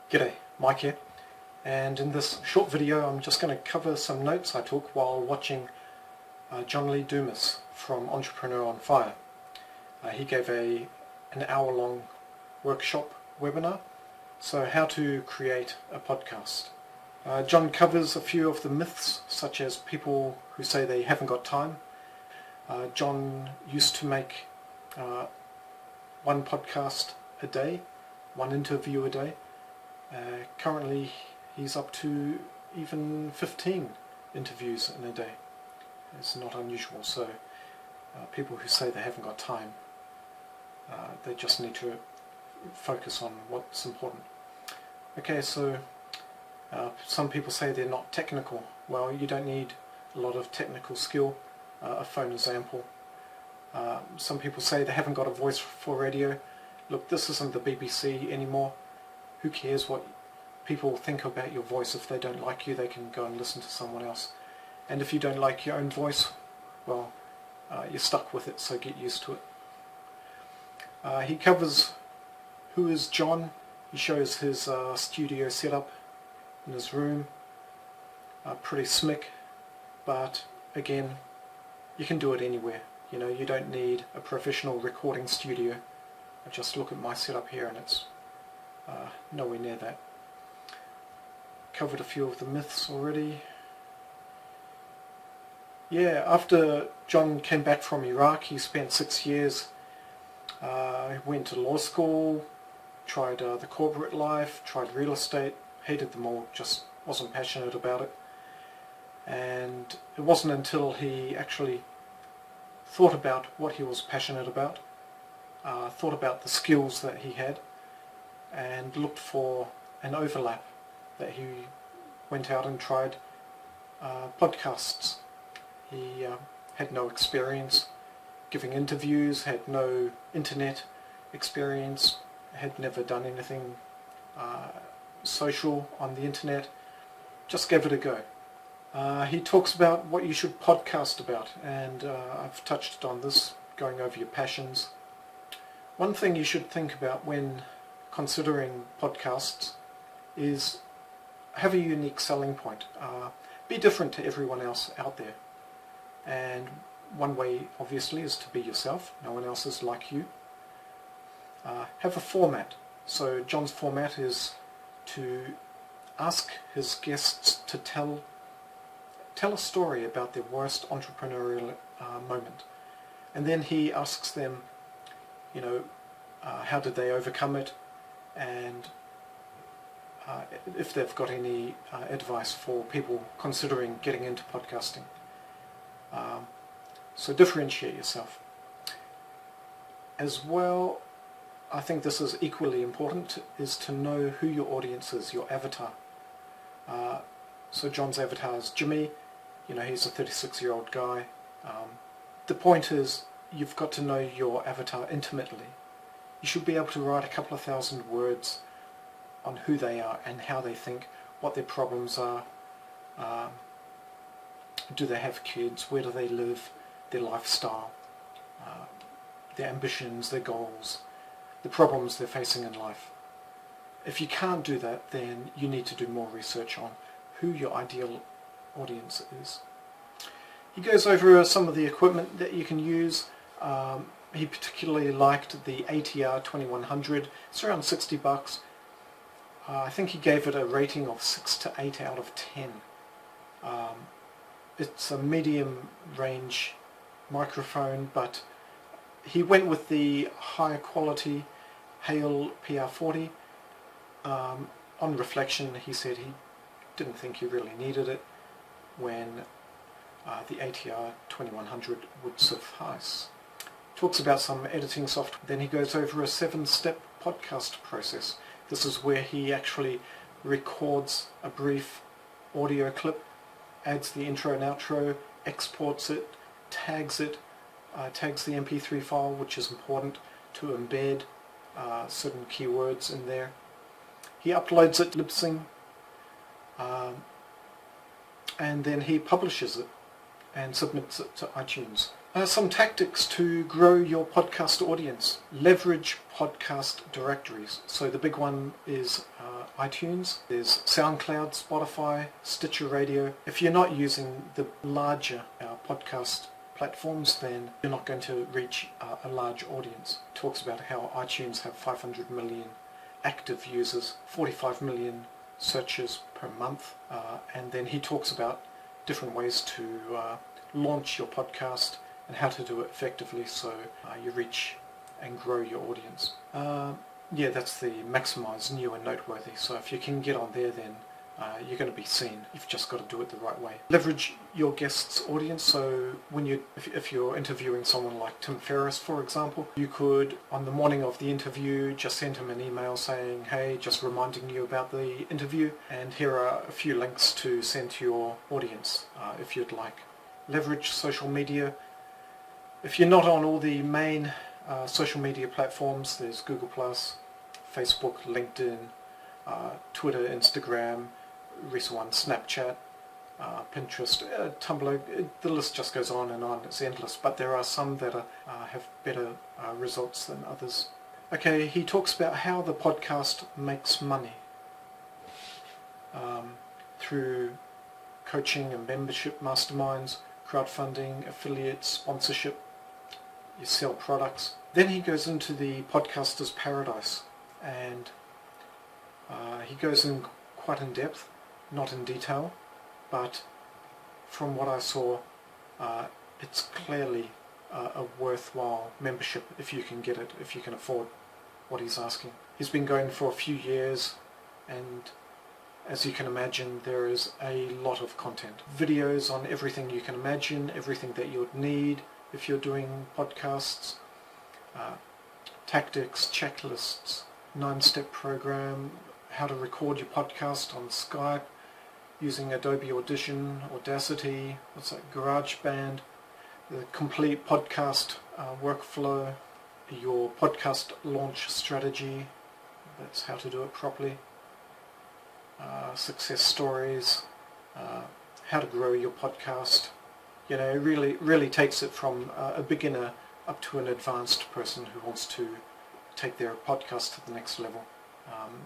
G'day, Mike here, and in this short video I'm just going to cover some notes I took while watching John Lee Dumas from Entrepreneur on Fire. He gave an hour-long workshop webinar, so how to create a podcast. John covers a few of the myths, such as people who say they haven't got time. John used to make one podcast a day, one interview a day. Currently he's up to even 15 interviews in a day. It's not unusual, so people who say they haven't got time, they just need to focus on what's important. Okay, so some people say they're not technical. Well, you don't need a lot of technical skill. A phone is ample. Some people say they haven't got a voice for radio. Look, this isn't the BBC anymore. Who cares what people think about your voice? If they don't like you, they can go and listen to someone else. And if you don't like your own voice, well, you're stuck with it, so get used to it. He covers who is John. He shows his studio setup in his room. Pretty slick, but again, you can do it anywhere. You know, you don't need a professional recording studio. I just look at my setup here and it's nowhere near that. Covered a few of the myths already. Yeah, after John came back from Iraq, he spent 6 years. He went to law school, tried the corporate life, tried real estate, hated them all, just wasn't passionate about it. And it wasn't until he actually thought about what he was passionate about, thought about the skills that he had, and looked for an overlap, that he went out and tried podcasts. He had no experience giving interviews, had no internet experience, had never done anything social on the internet, just gave it a go. He talks about what you should podcast about, and I've touched on this, going over your passions. One thing you should think about when considering podcasts is have a unique selling point. Be different to everyone else out there. And one way, obviously, is to be yourself. No one else is like you. Have a format. So John's format is to ask his guests to tell a story about their worst entrepreneurial moment. And then he asks them, you know, how did they overcome it, and if they've got any advice for people considering getting into podcasting. So differentiate yourself. As well, I think this is equally important, is to know who your audience is, your avatar. So John's avatar is Jimmy. You know, he's a 36-year-old guy. The point is, you've got to know your avatar intimately. You should be able to write a couple of thousand words on who they are and how they think, what their problems are, do they have kids, where do they live, their lifestyle, their ambitions, their goals, the problems they're facing in life. If you can't do that, then you need to do more research on who your ideal audience is. He goes over some of the equipment that you can use. He particularly liked the ATR 2100. It's around $60. I think he gave it a rating of 6 to 8 out of 10. It's a medium range microphone, but he went with the higher quality Hale PR40. On reflection, he said he didn't think he really needed it, when the ATR 2100 would suffice. Talks about some editing software. Then he goes over a 7-step podcast process. This is where he actually records a brief audio clip, adds the intro and outro, exports it, tags the MP3 file, which is important to embed certain keywords in there. He uploads it lip-sync, and then he publishes it and submits it to iTunes. Some tactics to grow your podcast audience. Leverage podcast directories. So the big one is iTunes. There's SoundCloud, Spotify, Stitcher Radio. If you're not using the larger podcast platforms, then you're not going to reach a large audience. It talks about how iTunes have 500 million active users, 45 million searches per month, and then he talks about different ways to launch your podcast and how to do it effectively so you reach and grow your audience. Yeah, that's the maximize new and noteworthy. So if you can get on there, then you're going to be seen. You've just got to do it the right way. Leverage your guest's audience. So when if you're interviewing someone like Tim Ferriss, for example, you could, on the morning of the interview, just send him an email saying, hey, just reminding you about the interview, and here are a few links to send to your audience if you'd like. Leverage social media. If you're not on all the main social media platforms, there's Google+, Facebook, LinkedIn, Twitter, Instagram, recent one, Snapchat, Pinterest, Tumblr. The list just goes on and on. It's endless, but there are some that have better results than others. Okay, he talks about how the podcast makes money through coaching and membership masterminds, crowdfunding, affiliate, sponsorship. You sell products. Then he goes into the podcaster's paradise, and he goes in quite in depth, not in detail, but from what I saw, it's clearly a worthwhile membership if you can get it, if you can afford what he's asking. He's been going for a few years, and as you can imagine, there is a lot of content. Videos on everything you can imagine, everything that you would need if you're doing podcasts, tactics, checklists, 9-step program, how to record your podcast on Skype, using Adobe Audition, Audacity, GarageBand, the complete podcast workflow, your podcast launch strategy, that's how to do it properly, success stories, how to grow your podcast. You know, it really takes it from a beginner up to an advanced person who wants to take their podcast to the next level.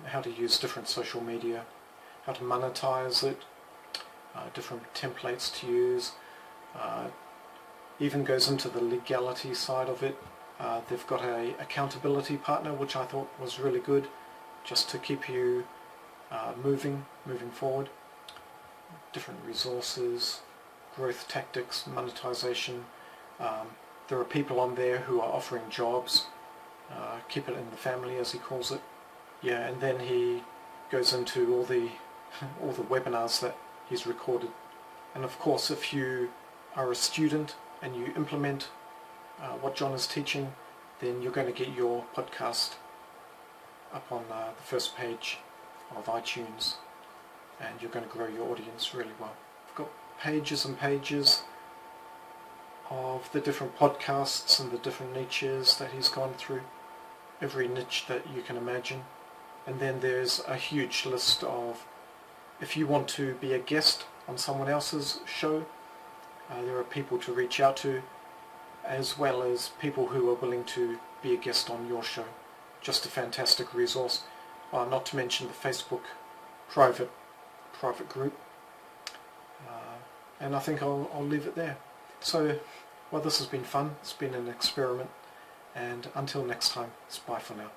How to use different social media, how to monetize it, different templates to use. Even goes into the legality side of it. They've got a accountability partner, which I thought was really good, just to keep you moving forward. Different resources, growth tactics, monetization. There are people on there who are offering jobs. Keep it in the family, as he calls it. Yeah, and then he goes into all the webinars that he's recorded. And of course, if you are a student and you implement what John is teaching, then you're going to get your podcast up on the first page of iTunes, and you're going to grow your audience really well. I've got pages and pages of the different podcasts and the different niches that he's gone through, every niche that you can imagine. And then there's a huge list of, if you want to be a guest on someone else's show, there are people to reach out to, as well as people who are willing to be a guest on your show. Just a fantastic resource. Not to mention the Facebook private group. And I think I'll leave it there. So, well, this has been fun. It's been an experiment. And until next time, it's bye for now.